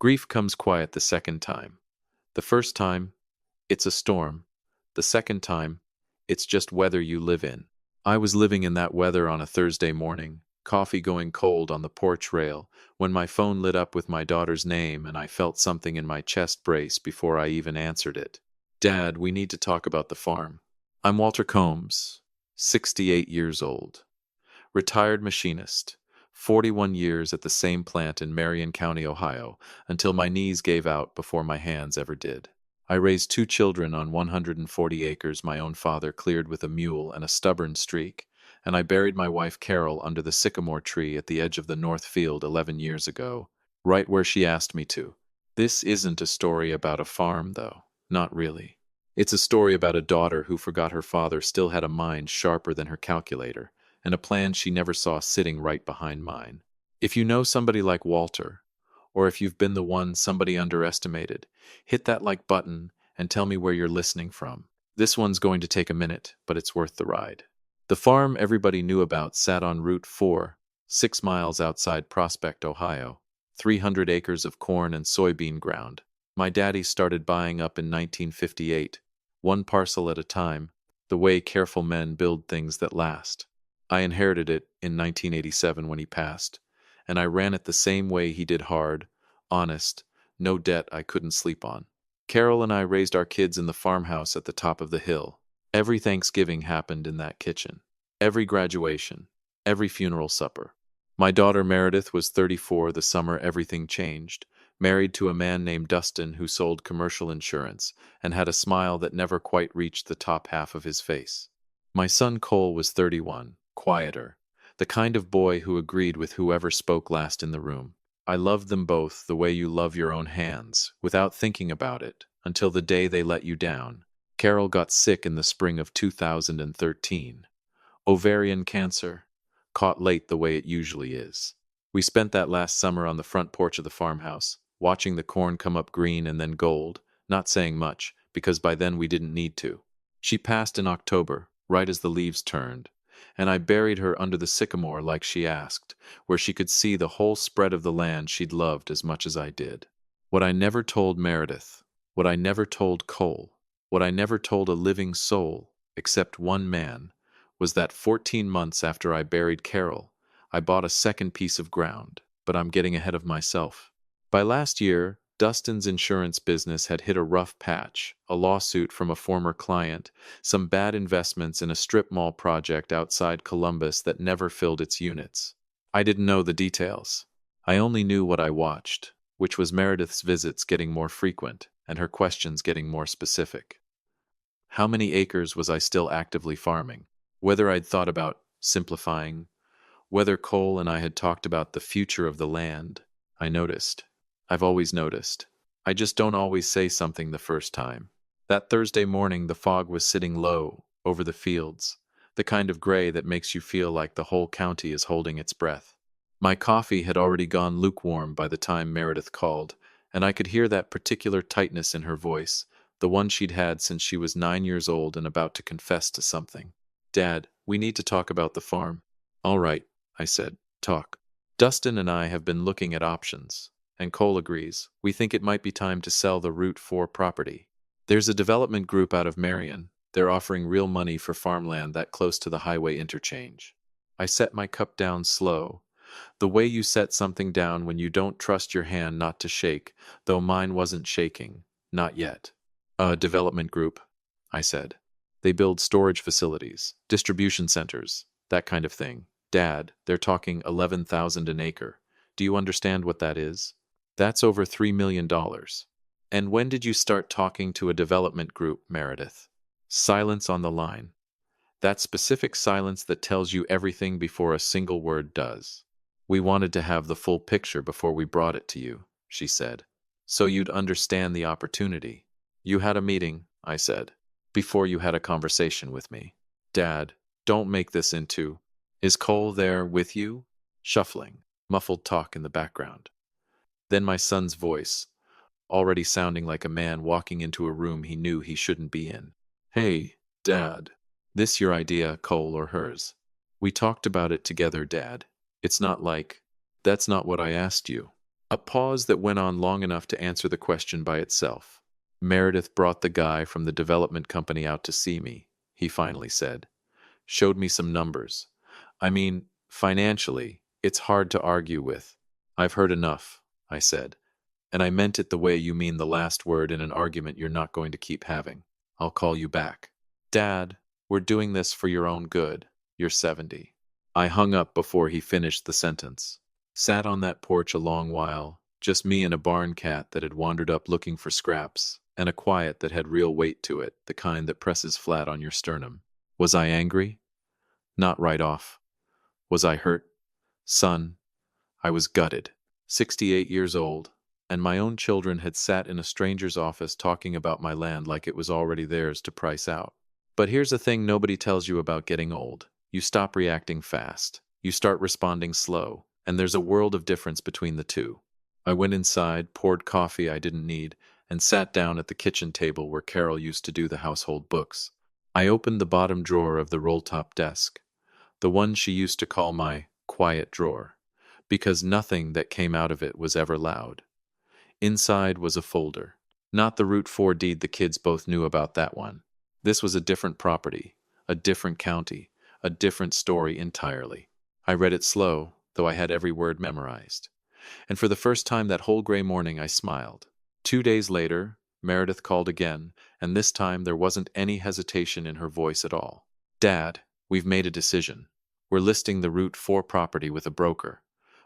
Grief comes quiet the second time. The first time, it's a storm. The second time, it's just weather you live in. I was living in that weather on a Thursday morning, coffee going cold on the porch rail, when my phone lit up with my daughter's name and I felt something in my chest brace before I even answered it. Dad, we need to talk about the farm. I'm Walter Combs, 68 years old. Retired machinist, 41 years at the same plant in Marion County, Ohio, until my knees gave out before my hands ever did. I raised 2 children on 140 acres my own father cleared with a mule and a stubborn streak, and I buried my wife Carol under the sycamore tree at the edge of the north field 11 years ago, right where she asked me to. This isn't a story about a farm, though. Not really. It's a story about a daughter who forgot her father still had a mind sharper than her calculator, and a plan she never saw sitting right behind mine. If you know somebody like Walter, or if you've been the one somebody underestimated, hit that like button and tell me where you're listening from. This one's going to take a minute, but it's worth the ride. The farm everybody knew about sat on Route 4, 6 miles outside Prospect, Ohio. 300 acres of corn and soybean ground. My daddy started buying up in 1958, one parcel at a time, the way careful men build things that last. I inherited it in 1987 when he passed, and I ran it the same way he did, hard, honest, no debt I couldn't sleep on. Carol and I raised our kids in the farmhouse at the top of the hill. Every Thanksgiving happened in that kitchen. Every graduation, every funeral supper. My daughter Meredith was 34 the summer everything changed, married to a man named Dustin who sold commercial insurance and had a smile that never quite reached the top half of his face. My son Cole was 31, quieter, the kind of boy who agreed with whoever spoke last in the room. I loved them both the way you love your own hands, without thinking about it, until the day they let you down. Carol got sick in the spring of 2013. Ovarian cancer, caught late the way it usually is. We spent that last summer on the front porch of the farmhouse, watching the corn come up green and then gold, not saying much, because by then we didn't need to. She passed in October, right as the leaves turned, and I buried her under the sycamore like she asked, where she could see the whole spread of the land she'd loved as much as I did. What I never told Meredith, what I never told Cole, what I never told a living soul, except one man, was that 14 months after I buried Carol, I bought a second piece of ground, but I'm getting ahead of myself. By last year, Dustin's insurance business had hit a rough patch, a lawsuit from a former client, some bad investments in a strip mall project outside Columbus that never filled its units. I didn't know the details. I only knew what I watched, which was Meredith's visits getting more frequent and her questions getting more specific. How many acres was I still actively farming? Whether I'd thought about simplifying, whether Cole and I had talked about the future of the land, I noticed. I've always noticed. I just don't always say something the first time. That Thursday morning, the fog was sitting low over the fields, the kind of gray that makes you feel like the whole county is holding its breath. My coffee had already gone lukewarm by the time Meredith called, and I could hear that particular tightness in her voice, the one she'd had since she was 9 years old and about to confess to something. Dad, we need to talk about the farm. All right, I said, talk. Dustin and I have been looking at options, and Cole agrees. We think it might be time to sell the Route 4 property. There's a development group out of Marion. They're offering real money for farmland that close to the highway interchange. I set my cup down slow, the way you set something down when you don't trust your hand not to shake, though mine wasn't shaking, not yet. A development group, I said. They build storage facilities, distribution centers, that kind of thing. Dad, they're talking 11,000 an acre. Do you understand what that is? That's over $3 million. And when did you start talking to a development group, Meredith? Silence on the line. That specific silence that tells you everything before a single word does. We wanted to have the full picture before we brought it to you, she said, so you'd understand the opportunity. You had a meeting, I said, before you had a conversation with me. Dad, don't make this into, is Cole there with you? Shuffling, muffled talk in the background. Then my son's voice, already sounding like a man walking into a room he knew he shouldn't be in. Hey, Dad. This your idea, Cole, or hers? We talked about it together, Dad. It's not like, that's not what I asked you. A pause that went on long enough to answer the question by itself. Meredith brought the guy from the development company out to see me, he finally said. Showed me some numbers. I mean, financially, it's hard to argue with. I've heard enough, I said. And I meant it the way you mean the last word in an argument you're not going to keep having. I'll call you back. Dad, we're doing this for your own good. You're 70. I hung up before he finished the sentence. Sat on that porch a long while, just me and a barn cat that had wandered up looking for scraps, and a quiet that had real weight to it, the kind that presses flat on your sternum. Was I angry? Not right off. Was I hurt? Son, I was gutted. 68 years old, and my own children had sat in a stranger's office talking about my land like it was already theirs to price out. But here's a thing nobody tells you about getting old. You stop reacting fast. You start responding slow, and there's a world of difference between the two. I went inside, poured coffee I didn't need, and sat down at the kitchen table where Carol used to do the household books. I opened the bottom drawer of the roll-top desk, the one she used to call my quiet drawer, because nothing that came out of it was ever loud. Inside was a folder. Not the Route 4 deed the kids both knew about that one. This was a different property, a different county, a different story entirely. I read it slow, though I had every word memorized. And for the first time that whole gray morning I smiled. 2 days later, Meredith called again, and this time there wasn't any hesitation in her voice at all. Dad, we've made a decision. We're listing the Route 4 property with a broker.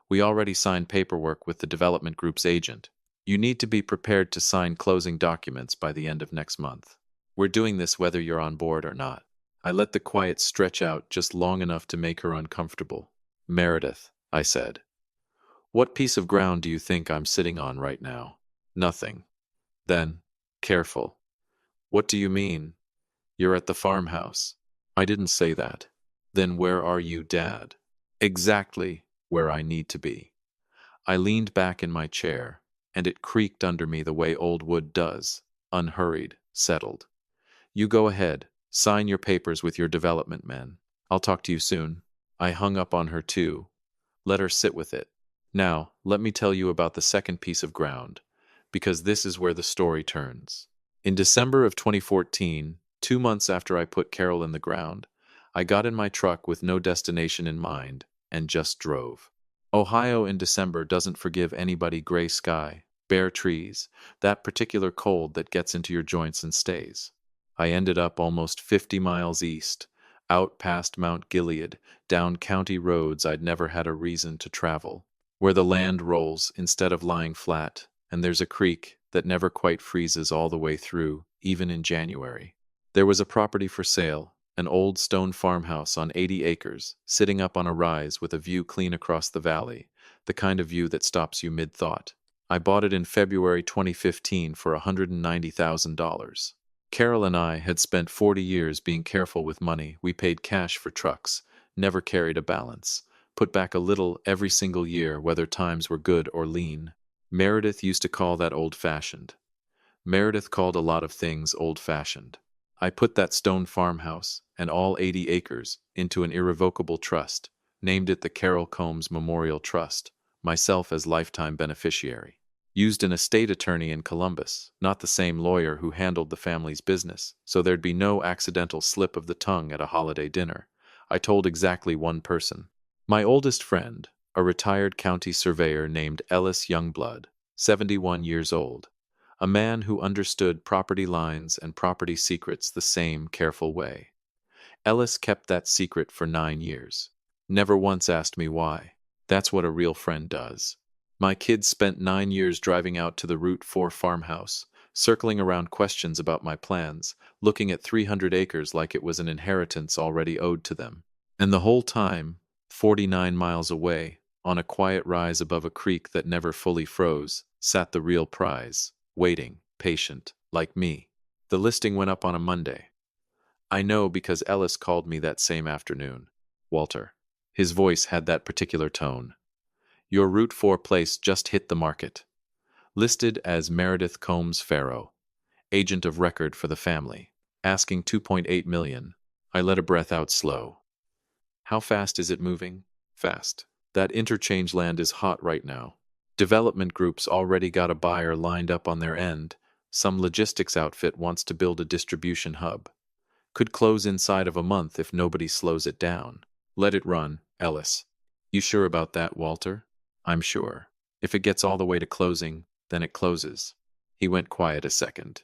We already signed paperwork with the development group's agent. You need to be prepared to sign closing documents by the end of next month. We're doing this whether you're on board or not. I let the quiet stretch out just long enough to make her uncomfortable. Meredith, I said, what piece of ground do you think I'm sitting on right now? Nothing. Then, careful. What do you mean? You're at the farmhouse. I didn't say that. Then where are you, Dad? Exactly where I need to be. I leaned back in my chair, and it creaked under me the way old wood does, unhurried, settled. You go ahead, sign your papers with your development men. I'll talk to you soon. I hung up on her too. Let her sit with it. Now, let me tell you about the second piece of ground, because this is where the story turns. In December of 2014, 2 months after I put Carol in the ground, I got in my truck with no destination in mind and just drove. Ohio in December doesn't forgive anybody. Gray sky, bare trees, that particular cold that gets into your joints and stays. I ended up almost 50 miles east, out past Mount Gilead, down county roads I'd never had a reason to travel, where the land rolls instead of lying flat, and there's a creek that never quite freezes all the way through, even in January. There was a property for sale, an old stone farmhouse on 80 acres, sitting up on a rise with a view clean across the valley, the kind of view that stops you mid-thought. I bought it in February 2015 for $190,000. Carol and I had spent 40 years being careful with money. We paid cash for trucks, never carried a balance, put back a little every single year whether times were good or lean. Meredith used to call that old-fashioned. Meredith called a lot of things old-fashioned. I put that stone farmhouse and all 80 acres into an irrevocable trust, named it the Carol Combs Memorial Trust, myself as lifetime beneficiary. Used an estate attorney in Columbus, not the same lawyer who handled the family's business, so there'd be no accidental slip of the tongue at a holiday dinner. I told exactly one person. My oldest friend, a retired county surveyor named Ellis Youngblood, 71 years old. A man who understood property lines and property secrets the same careful way. Ellis kept that secret for 9 years. Never once asked me why. That's what a real friend does. My kids spent 9 years driving out to the Route 4 farmhouse, circling around questions about my plans, looking at 300 acres like it was an inheritance already owed to them. And the whole time, 49 miles away, on a quiet rise above a creek that never fully froze, sat the real prize. Waiting, patient, like me. The listing went up on a Monday. I know because Ellis called me that same afternoon. Walter. His voice had that particular tone. Your Route 4 place just hit the market. Listed as Meredith Combs Farrow, agent of record for the family. Asking $2.8 million. I let a breath out slow. How fast is it moving? Fast. That interchange land is hot right now. Development groups already got a buyer lined up on their end. Some logistics outfit wants to build a distribution hub. Could close inside of a month if nobody slows it down. Let it run, Ellis. You sure about that, Walter? I'm sure. If it gets all the way to closing, then it closes. He went quiet a second.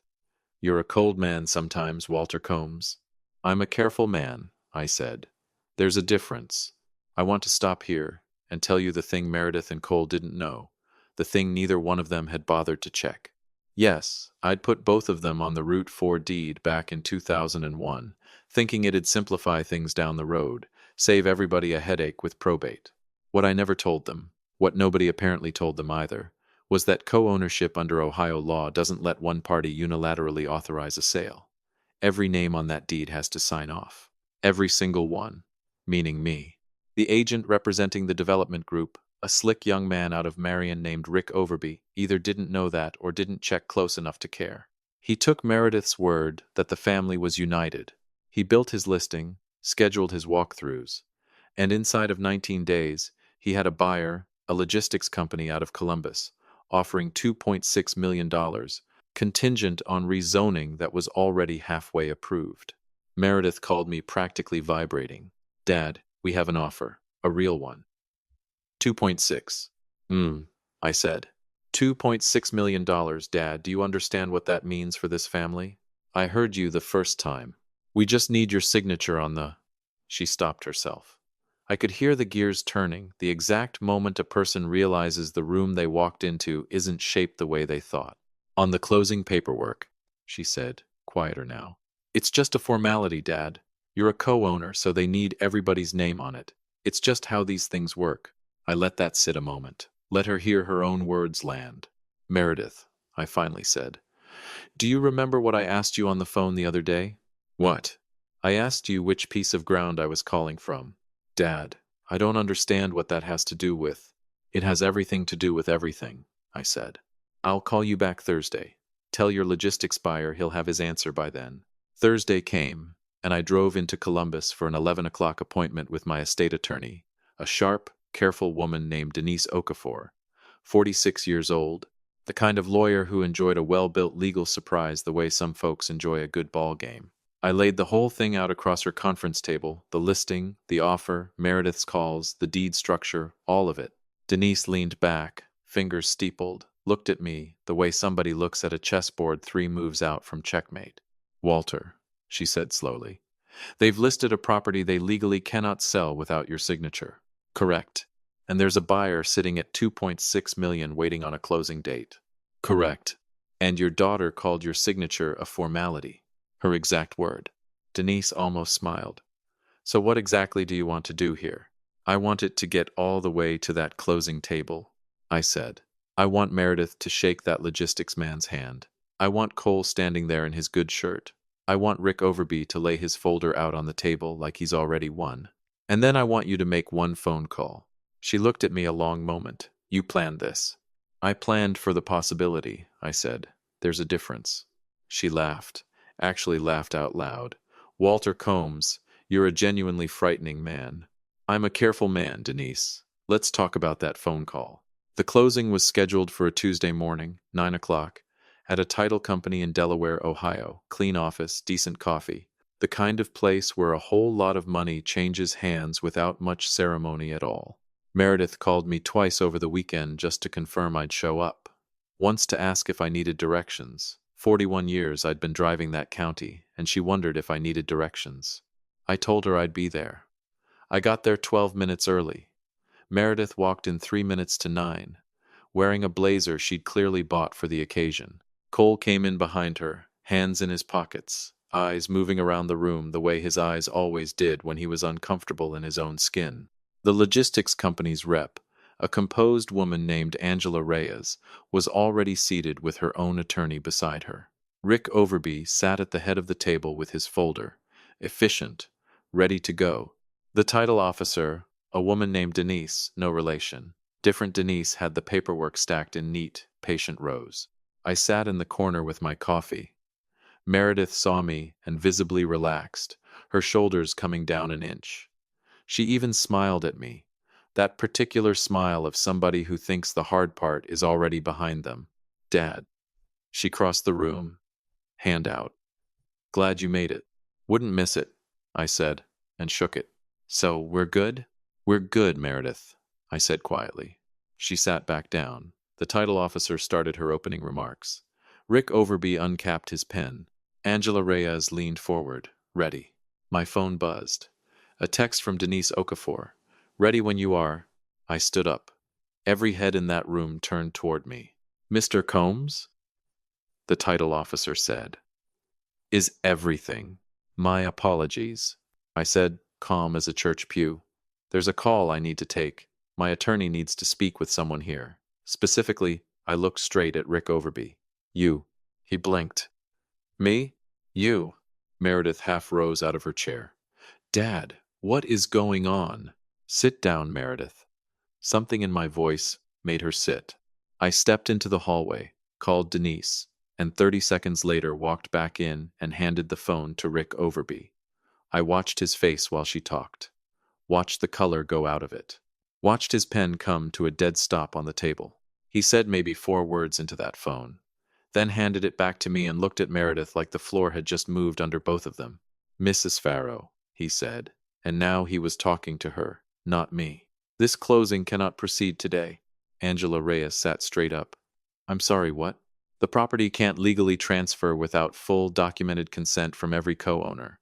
You're a cold man sometimes, Walter Combs. I'm a careful man, I said. There's a difference. I want to stop here and tell you the thing Meredith and Cole didn't know, the thing neither one of them had bothered to check. Yes, I'd put both of them on the Route 4 deed back in 2001, thinking it'd simplify things down the road, save everybody a headache with probate. What I never told them, what nobody apparently told them either, was that co-ownership under Ohio law doesn't let one party unilaterally authorize a sale. Every name on that deed has to sign off. Every single one, meaning me. The agent representing the development group, a slick young man out of Marion named Rick Overby, either didn't know that or didn't check close enough to care. He took Meredith's word that the family was united. He built his listing, scheduled his walkthroughs, and inside of 19 days, he had a buyer, a logistics company out of Columbus, offering $2.6 million, contingent on rezoning that was already halfway approved. Meredith called me practically vibrating. Dad, we have an offer, a real one. 2.6. I said. $2.6 million, Dad. Do you understand what that means for this family? I heard you the first time. We just need your signature on the... She stopped herself. I could hear the gears turning, the exact moment a person realizes the room they walked into isn't shaped the way they thought. On the closing paperwork, she said, quieter now. It's just a formality, Dad. You're a co-owner, so they need everybody's name on it. It's just how these things work. I let that sit a moment. Let her hear her own words land. Meredith, I finally said, do you remember what I asked you on the phone the other day? What? I asked you which piece of ground I was calling from. Dad, I don't understand what that has to do with. It has everything to do with everything, I said. I'll call you back Thursday. Tell your logistics buyer he'll have his answer by then. Thursday came, and I drove into Columbus for an 11 o'clock appointment with my estate attorney, a sharp, careful woman named Denise Okafor, 46 years old, the kind of lawyer who enjoyed a well-built legal surprise the way some folks enjoy a good ball game. I laid the whole thing out across her conference table, the listing, the offer, Meredith's calls, the deed structure, all of it. Denise leaned back, fingers steepled, looked at me the way somebody looks at a chessboard 3 moves out from checkmate. Walter, she said slowly, they've listed a property they legally cannot sell without your signature. Correct. And there's a buyer sitting at $2.6 million waiting on a closing date. Correct. And your daughter called your signature a formality. Her exact word. Denise almost smiled. So what exactly do you want to do here? I want it to get all the way to that closing table, I said. I want Meredith to shake that logistics man's hand. I want Cole standing there in his good shirt. I want Rick Overby to lay his folder out on the table like he's already won. And then I want you to make one phone call. She looked at me a long moment. You planned this. I planned for the possibility, I said. There's a difference. She laughed, actually laughed out loud. Walter Combs, you're a genuinely frightening man. I'm a careful man, Denise. Let's talk about that phone call. The closing was scheduled for a Tuesday morning, 9 o'clock, at a title company in Delaware, Ohio. Clean office, decent coffee. The kind of place where a whole lot of money changes hands without much ceremony at all. Meredith called me twice over the weekend just to confirm I'd show up. Once to ask if I needed directions. 41 years I'd been driving that county, and she wondered if I needed directions. I told her I'd be there. I got there 12 minutes early. Meredith walked in 3 minutes to 9, wearing a blazer she'd clearly bought for the occasion. Cole came in behind her, hands in his pockets, eyes moving around the room the way his eyes always did when he was uncomfortable in his own skin. The logistics company's rep, a composed woman named Angela Reyes, was already seated with her own attorney beside her. Rick Overby sat at the head of the table with his folder, efficient, ready to go. The title officer, a woman named Denise, no relation. Different Denise had the paperwork stacked in neat, patient rows. I sat in the corner with my coffee. Meredith saw me and visibly relaxed, her shoulders coming down an inch. She even smiled at me, That particular smile of somebody who thinks the hard part is already behind them. Dad. She crossed the room, hand out. Glad you made it. Wouldn't miss it, I said, and shook it. So, we're good? We're good, Meredith, I said quietly. She sat back down. The title officer started her opening remarks. Rick Overby uncapped his pen. Angela Reyes leaned forward, ready. My phone buzzed. A text from Denise Okafor. Ready when you are. I stood up. Every head in that room turned toward me. Mr. Combs? The title officer said. Is everything. My apologies, I said, calm as a church pew. There's a call I need to take. My attorney needs to speak with someone here. Specifically, I looked straight at Rick Overby. You. He blinked. Me? You. Meredith half rose out of her chair. Dad, what is going on? Sit down, Meredith. Something in my voice made her sit. I stepped into the hallway, called Denise, and 30 seconds later walked back in and handed the phone to Rick Overby. I watched his face while she talked. Watched the color go out of it. Watched his pen come to a dead stop on the table. He said maybe 4 words into that phone, then handed it back to me and looked at Meredith like the floor had just moved under both of them. Mrs. Farrow, he said, and now he was talking to her, not me. This closing cannot proceed today. Angela Reyes sat straight up. I'm sorry, what? The property can't legally transfer without full documented consent from every co-owner.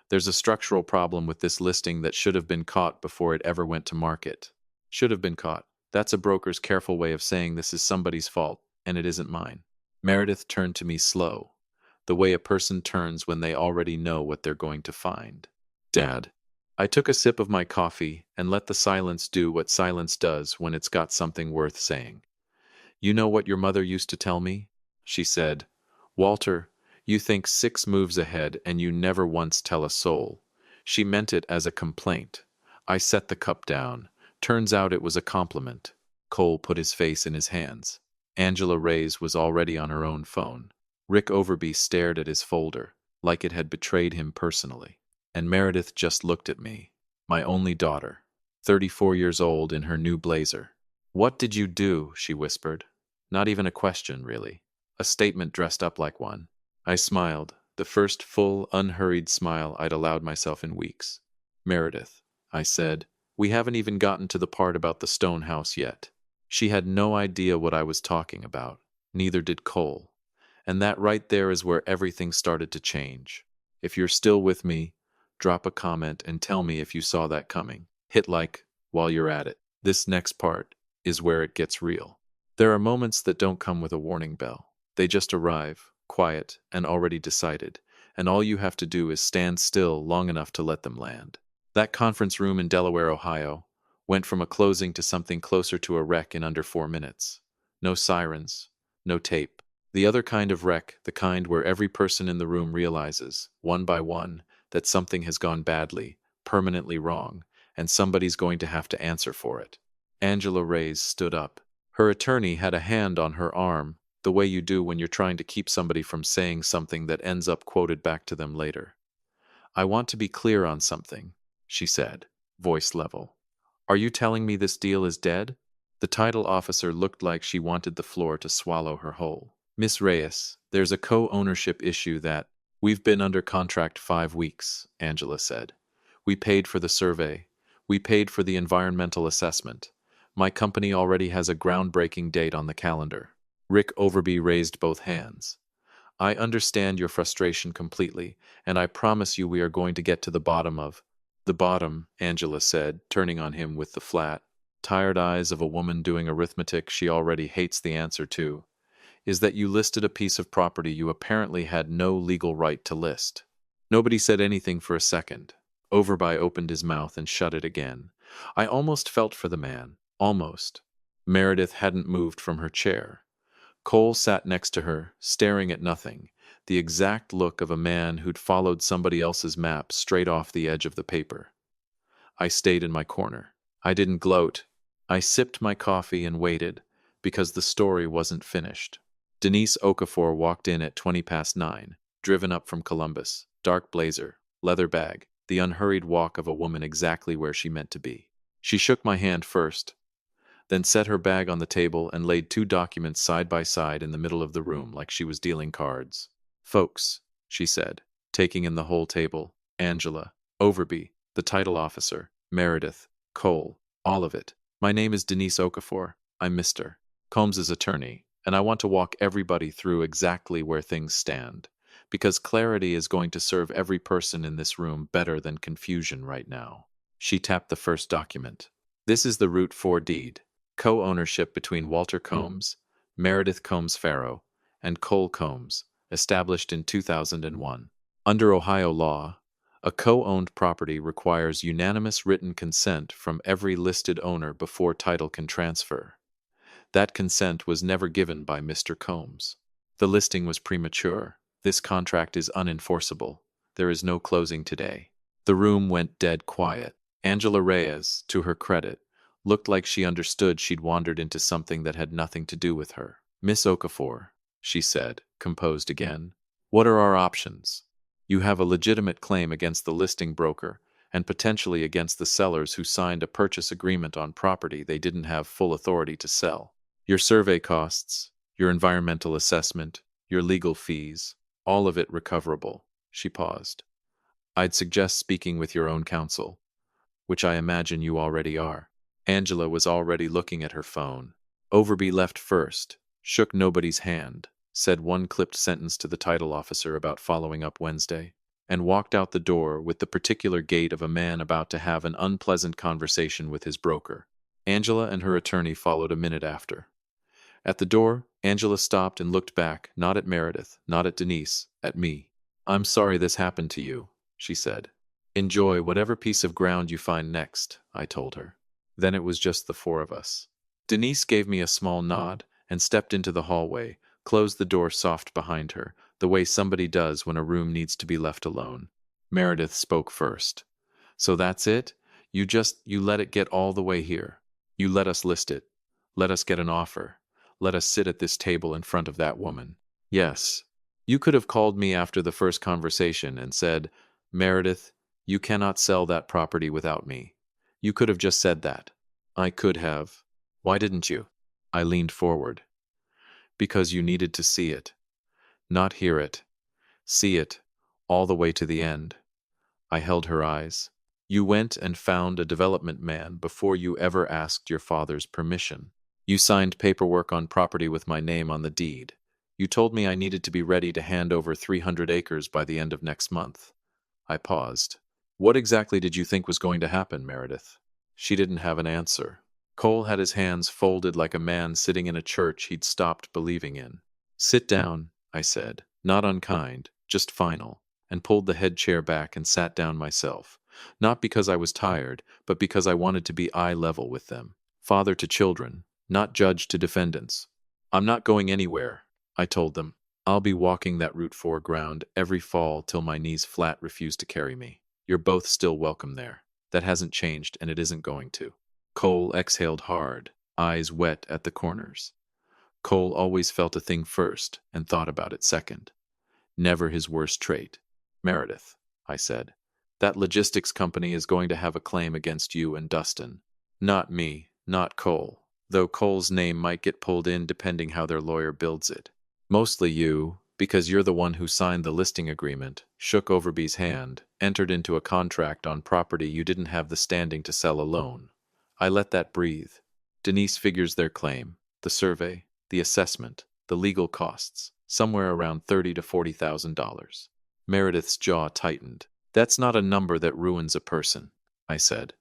There's a structural problem with this listing that should have been caught before it ever went to market. Should have been caught. That's a broker's careful way of saying this is somebody's fault, and it isn't mine. Meredith turned to me slow, the way a person turns when they already know what they're going to find. Dad. I took a sip of my coffee and let the silence do what silence does when it's got something worth saying. You know what your mother used to tell me? She said, Walter, you think 6 moves ahead and you never once tell a soul. She meant it as a complaint. I set the cup down. Turns out it was a compliment. Cole put his face in his hands. Angela Reyes was already on her own phone. Rick Overby stared at his folder, like it had betrayed him personally. And Meredith just looked at me, my only daughter, 34 years old in her new blazer. What did you do? She whispered. Not even a question, really. A statement dressed up like one. I smiled, the first full, unhurried smile I'd allowed myself in weeks. Meredith, I said, we haven't even gotten to the part about the stone house yet. She had no idea what I was talking about. Neither did Cole. And that right there is where everything started to change. If you're still with me, drop a comment and tell me if you saw that coming. Hit like while you're at it. This next part is where it gets real. There are moments that don't come with a warning bell. They just arrive, quiet and already decided, and all you have to do is stand still long enough to let them land. That conference room in Delaware, Ohio, went from a closing to something closer to a wreck in under 4 minutes. No sirens, no tape. The other kind of wreck, the kind where every person in the room realizes, one by one, that something has gone badly, permanently wrong, and somebody's going to have to answer for it. Angela Reyes stood up. Her attorney had a hand on her arm, the way you do when you're trying to keep somebody from saying something that ends up quoted back to them later. I want to be clear on something, she said, voice level. Are you telling me this deal is dead? The title officer looked like she wanted the floor to swallow her whole. Miss Reyes, there's a co-ownership issue that we've been under contract 5 weeks, Angela said. We paid for the survey. We paid for the environmental assessment. My company already has a groundbreaking date on the calendar. Rick Overby raised both hands. I understand your frustration completely, and I promise you we are going to get to the bottom of... The bottom, Angela said, turning on him with the flat, tired eyes of a woman doing arithmetic she already hates the answer to, is that you listed a piece of property you apparently had no legal right to list. Nobody said anything for a second. Overby opened his mouth and shut it again. I almost felt for the man. Almost. Meredith hadn't moved from her chair. Cole sat next to her, staring at nothing, the exact look of a man who'd followed somebody else's map straight off the edge of the paper. I stayed in my corner. I didn't gloat. I sipped my coffee and waited, because the story wasn't finished. Denise Okafor walked in at 9:20, driven up from Columbus, dark blazer, leather bag, the unhurried walk of a woman exactly where she meant to be. She shook my hand first, then set her bag on the table and laid two documents side by side in the middle of the room like she was dealing cards. Folks, she said, taking in the whole table, Angela, Overby, the title officer, Meredith, Cole, all of it. My name is Denise Okafor. I'm Mr. Combs's attorney, and I want to walk everybody through exactly where things stand, because clarity is going to serve every person in this room better than confusion right now. She tapped the first document. This is the Route 4 deed. Co-ownership between Walter Combs, Meredith Combs Farrow, and Cole Combs, established in 2001. Under Ohio law, a co-owned property requires unanimous written consent from every listed owner before title can transfer. That consent was never given by Mr. Combs. The listing was premature. This contract is unenforceable. There is no closing today. The room went dead quiet. Angela Reyes, to her credit, looked like she understood she'd wandered into something that had nothing to do with her. Miss Okafor, she said, composed again, what are our options? You have a legitimate claim against the listing broker and potentially against the sellers who signed a purchase agreement on property they didn't have full authority to sell. Your survey costs, your environmental assessment, your legal fees, all of it recoverable. She paused. I'd suggest speaking with your own counsel, which I imagine you already are. Angela was already looking at her phone. Overby left first, shook nobody's hand, said one clipped sentence to the title officer about following up Wednesday, and walked out the door with the particular gait of a man about to have an unpleasant conversation with his broker. Angela and her attorney followed a minute after. At the door, Angela stopped and looked back, not at Meredith, not at Denise, at me. I'm sorry this happened to you, she said. Enjoy whatever piece of ground you find next, I told her. Then it was just the four of us. Denise gave me a small nod and stepped into the hallway, closed the door soft behind her, the way somebody does when a room needs to be left alone. Meredith spoke first. So that's it? You let it get all the way here. You let us list it. Let us get an offer. Let us sit at this table in front of that woman. Yes. You could have called me after the first conversation and said, Meredith, you cannot sell that property without me. You could have just said that. I could have. Why didn't you? I leaned forward. Because you needed to see it. Not hear it. See it, all the way to the end. I held her eyes. You went and found a development man before you ever asked your father's permission. You signed paperwork on property with my name on the deed. You told me I needed to be ready to hand over 300 acres by the end of next month. I paused. What exactly did you think was going to happen, Meredith? She didn't have an answer. Cole had his hands folded like a man sitting in a church he'd stopped believing in. Sit down, I said, not unkind, just final, and pulled the head chair back and sat down myself. Not because I was tired, but because I wanted to be eye level with them. Father to children, not judge to defendants. I'm not going anywhere, I told them. I'll be walking that Route 4 ground every fall till my knees flat refuse to carry me. You're both still welcome there. That hasn't changed, and it isn't going to. Cole exhaled hard, eyes wet at the corners. Cole always felt a thing first and thought about it second. Never his worst trait. Meredith, I said, that logistics company is going to have a claim against you and Dustin. Not me, not Cole, though Cole's name might get pulled in depending how their lawyer builds it. Mostly you, because you're the one who signed the listing agreement, shook Overby's hand, entered into a contract on property you didn't have the standing to sell alone. I let that breathe. Denise figures their claim, the survey, the assessment, the legal costs, somewhere around $30,000 to $40,000. Meredith's jaw tightened. That's not a number that ruins a person, I said.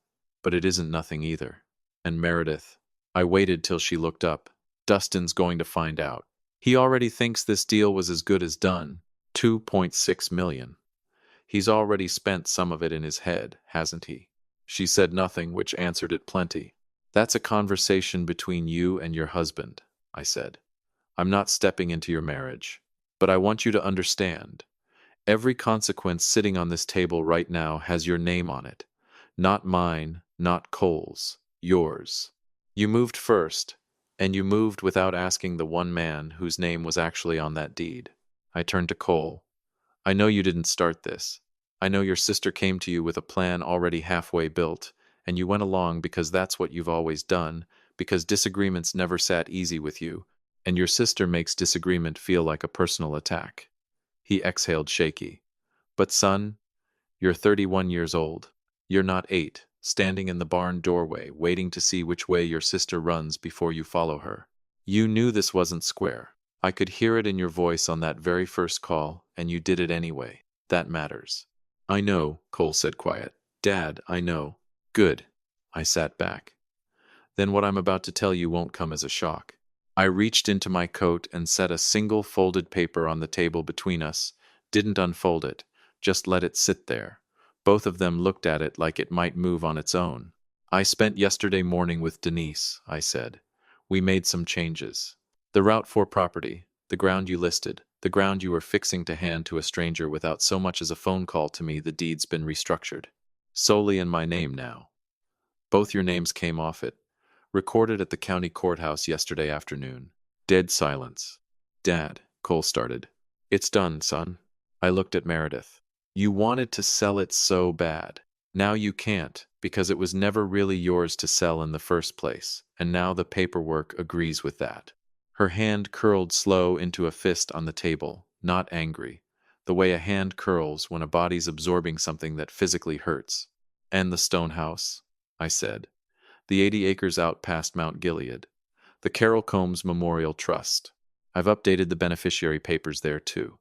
But it isn't nothing either. And Meredith, I waited till she looked up. Dustin's going to find out. He already thinks this deal was as good as done. $2.6 million. He's already spent some of it in his head, hasn't he? She said nothing, which answered it plenty. That's a conversation between you and your husband, I said. I'm not stepping into your marriage. But I want you to understand. Every consequence sitting on this table right now has your name on it. Not mine, not Cole's, yours. You moved first, and you moved without asking the one man whose name was actually on that deed. I turned to Cole. I know you didn't start this. I know your sister came to you with a plan already halfway built, and you went along because that's what you've always done, because disagreements never sat easy with you, and your sister makes disagreement feel like a personal attack. He exhaled shaky. But son, you're 31 years old. You're not 8, standing in the barn doorway, waiting to see which way your sister runs before you follow her. You knew this wasn't square. I could hear it in your voice on that very first call, and you did it anyway. That matters. I know, Cole said quiet. Dad, I know. Good. I sat back. Then what I'm about to tell you won't come as a shock. I reached into my coat and set a single folded paper on the table between us, didn't unfold it, just let it sit there. Both of them looked at it like it might move on its own. I spent yesterday morning with Denise, I said. We made some changes. The route for property, the ground you listed, the ground you were fixing to hand to a stranger without so much as a phone call to me, the deed's been restructured. Solely in my name now. Both your names came off it. Recorded at the county courthouse yesterday afternoon. Dead silence. Dad, Cole started. It's done, son. I looked at Meredith. You wanted to sell it so bad. Now you can't, because it was never really yours to sell in the first place, and now the paperwork agrees with that. Her hand curled slow into a fist on the table, not angry, the way a hand curls when a body's absorbing something that physically hurts. And the stone house, I said. The 80 acres out past Mount Gilead. The Carol Combs Memorial Trust. I've updated the beneficiary papers there too.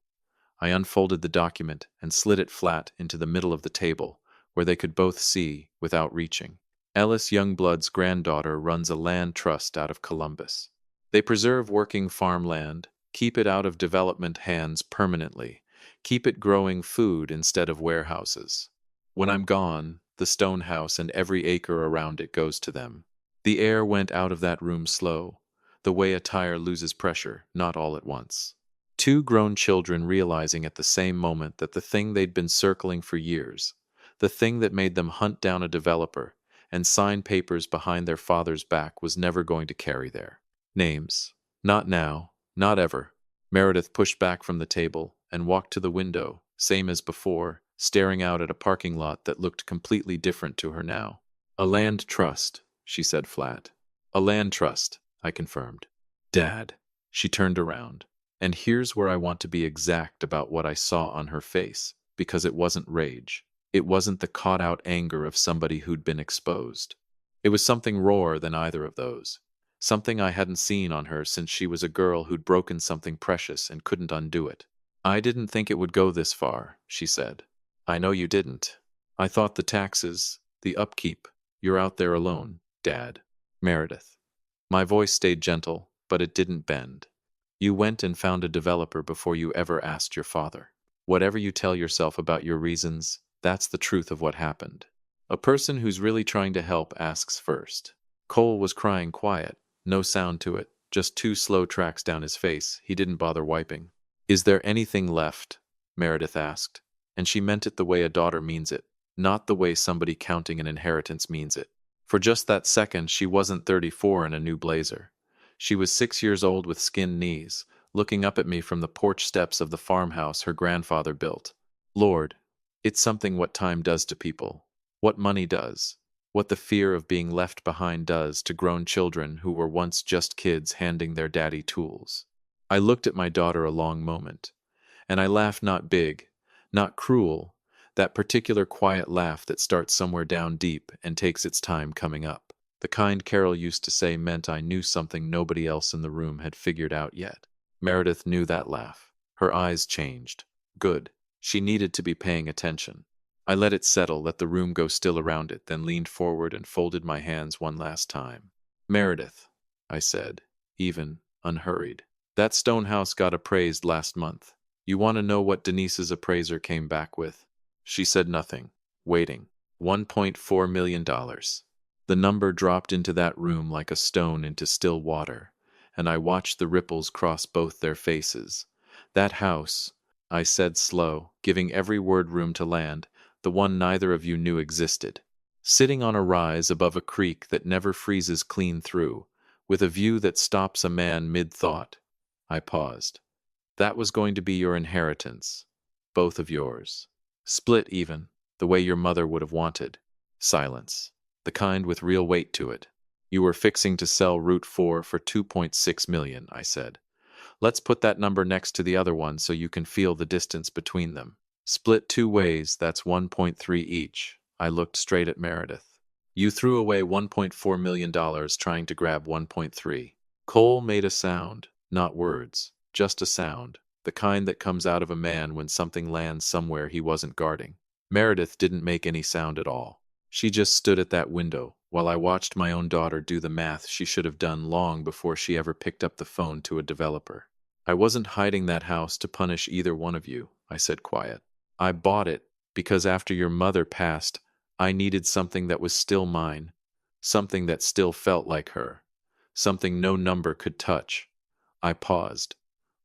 I unfolded the document and slid it flat into the middle of the table, where they could both see without reaching. Ellis Youngblood's granddaughter runs a land trust out of Columbus. They preserve working farmland, keep it out of development hands permanently, keep it growing food instead of warehouses. When I'm gone, the stone house and every acre around it goes to them. The air went out of that room slow, the way a tire loses pressure, not all at once. Two grown children realizing at the same moment that the thing they'd been circling for years, the thing that made them hunt down a developer and sign papers behind their father's back, was never going to carry their names. Not now, not ever. Meredith pushed back from the table and walked to the window, same as before, staring out at a parking lot that looked completely different to her now. A land trust, she said flat. A land trust, I confirmed. Dad. She turned around. And here's where I want to be exact about what I saw on her face, because it wasn't rage. It wasn't the caught-out anger of somebody who'd been exposed. It was something rawer than either of those. Something I hadn't seen on her since she was a girl who'd broken something precious and couldn't undo it. I didn't think it would go this far, she said. I know you didn't. I thought the taxes, the upkeep, you're out there alone, Dad. Meredith. My voice stayed gentle, but it didn't bend. You went and found a developer before you ever asked your father. Whatever you tell yourself about your reasons, that's the truth of what happened. A person who's really trying to help asks first. Cole was crying quiet, no sound to it, just 2 slow tracks down his face. He didn't bother wiping. Is there anything left? Meredith asked. And she meant it the way a daughter means it, not the way somebody counting an inheritance means it. For just that second, she wasn't 34 in a new blazer. She was 6 years old with skinned knees, looking up at me from the porch steps of the farmhouse her grandfather built. Lord, it's something what time does to people, what money does, what the fear of being left behind does to grown children who were once just kids handing their daddy tools. I looked at my daughter a long moment, and I laughed, not big, not cruel, that particular quiet laugh that starts somewhere down deep and takes its time coming up. The kind Carol used to say meant I knew something nobody else in the room had figured out yet. Meredith knew that laugh. Her eyes changed. Good. She needed to be paying attention. I let it settle, let the room go still around it, then leaned forward and folded my hands one last time. Meredith, I said, even, unhurried. That stone house got appraised last month. You want to know what Denise's appraiser came back with? She said nothing, waiting. $1.4 million. The number dropped into that room like a stone into still water, and I watched the ripples cross both their faces. That house, I said slow, giving every word room to land, the one neither of you knew existed. Sitting on a rise above a creek that never freezes clean through, with a view that stops a man mid-thought. I paused. That was going to be your inheritance. Both of yours. Split even, the way your mother would have wanted. Silence. the kind with real weight to it. You were fixing to sell Route 4 for 2.6 million, I said. Let's put that number next to the other one so you can feel the distance between them. Split two ways, that's 1.3 each. I looked straight at Meredith. You threw away $1.4 million trying to grab 1.3. Cole made a sound, not words, just a sound, the kind that comes out of a man when something lands somewhere he wasn't guarding. Meredith didn't make any sound at all. She just stood at that window while I watched my own daughter do the math she should have done long before she ever picked up the phone to a developer. I wasn't hiding that house to punish either one of you, I said quiet. I bought it because after your mother passed, I needed something that was still mine, something that still felt like her, something no number could touch. I paused.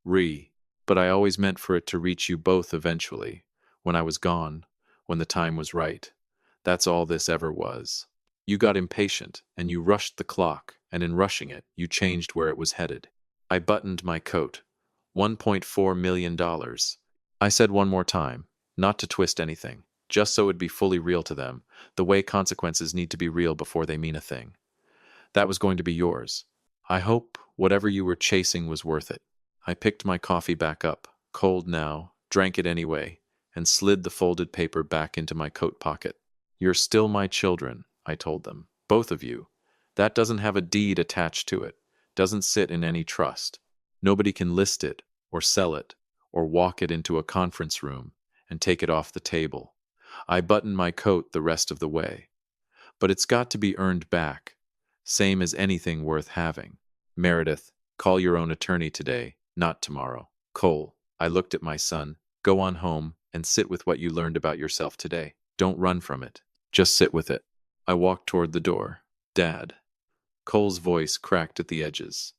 But I always meant for it to reach you both eventually, when I was gone, when the time was right. That's all this ever was. You got impatient, and you rushed the clock, and in rushing it, you changed where it was headed. I buttoned my coat. $1.4 million. I said one more time, not to twist anything, just so it'd be fully real to them, the way consequences need to be real before they mean a thing. That was going to be yours. I hope whatever you were chasing was worth it. I picked my coffee back up, cold now, drank it anyway, and slid the folded paper back into my coat pocket. You're still my children, I told them. Both of you. That doesn't have a deed attached to it, doesn't sit in any trust. Nobody can list it, or sell it, or walk it into a conference room and take it off the table. I buttoned my coat the rest of the way. But it's got to be earned back, same as anything worth having. Meredith, call your own attorney today, not tomorrow. Cole, I looked at my son, go on home and sit with what you learned about yourself today. Don't run from it. Just sit with it. I walked toward the door. Dad. Cole's voice cracked at the edges.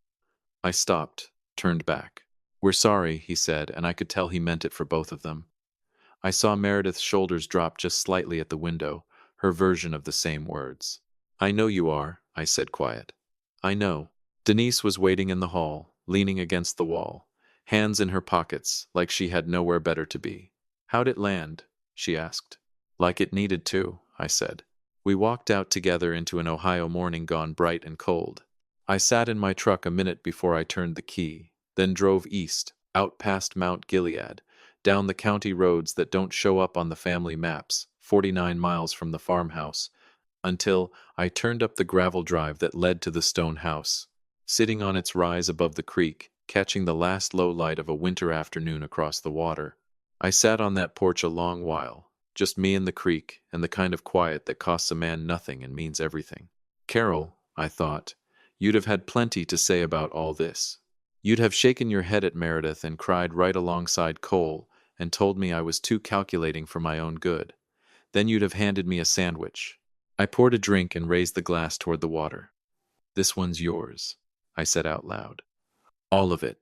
I stopped, turned back. We're sorry, he said, and I could tell he meant it for both of them. I saw Meredith's shoulders drop just slightly at the window, her version of the same words. I know you are, I said quiet. I know. Denise was waiting in the hall, leaning against the wall, hands in her pockets, like she had nowhere better to be. How'd it land? She asked. Like it needed to, I said. We walked out together into an Ohio morning gone bright and cold. I sat in my truck a minute before I turned the key, then drove east, out past Mount Gilead, down the county roads that don't show up on the family maps, 49 miles from the farmhouse, until I turned up the gravel drive that led to the stone house. Sitting on its rise above the creek, catching the last low light of a winter afternoon across the water, I sat on that porch a long while, just me and the creek, and the kind of quiet that costs a man nothing and means everything. Carol, I thought, you'd have had plenty to say about all this. You'd have shaken your head at Meredith and cried right alongside Cole and told me I was too calculating for my own good. Then you'd have handed me a sandwich. I poured a drink and raised the glass toward the water. This one's yours, I said out loud. All of it.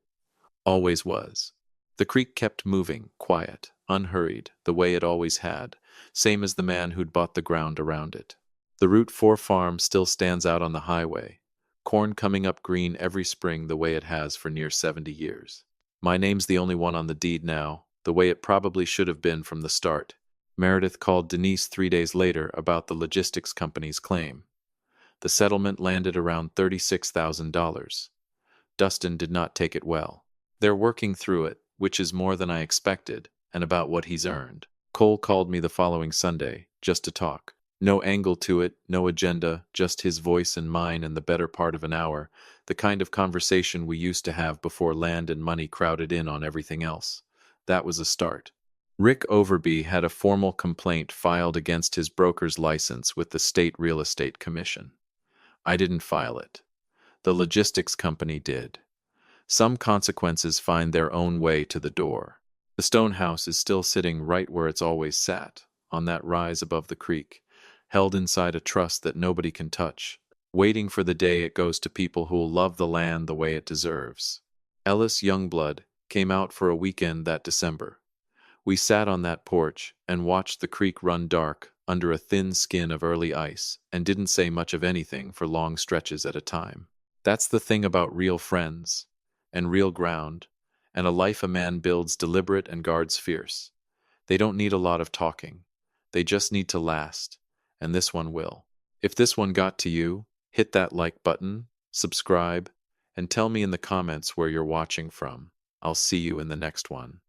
Always was. The creek kept moving, quiet, unhurried, the way it always had, same as the man who'd bought the ground around it. The Route 4 farm still stands out on the highway, corn coming up green every spring the way it has for near 70 years. My name's the only one on the deed now, the way it probably should have been from the start. Meredith called Denise 3 days later about the logistics company's claim. The settlement landed around $36,000. Dustin did not take it well. They're working through it, which is more than I expected, and about what he's earned. Cole called me the following Sunday, just to talk. No angle to it, no agenda, just his voice and mine and the better part of an hour, the kind of conversation we used to have before land and money crowded in on everything else. That was a start. Rick Overby had a formal complaint filed against his broker's license with the State Real Estate Commission. I didn't file it. The logistics company did. Some consequences find their own way to the door. The stone house is still sitting right where it's always sat, on that rise above the creek, held inside a trust that nobody can touch, waiting for the day it goes to people who'll love the land the way it deserves. Ellis Youngblood came out for a weekend that December. We sat on that porch and watched the creek run dark under a thin skin of early ice and didn't say much of anything for long stretches at a time. That's the thing about real friends, and real ground, and a life a man builds deliberate and guards fierce. They don't need a lot of talking. They just need to last, and this one will. If this one got to you, hit that like button, subscribe, and tell me in the comments where you're watching from. I'll see you in the next one.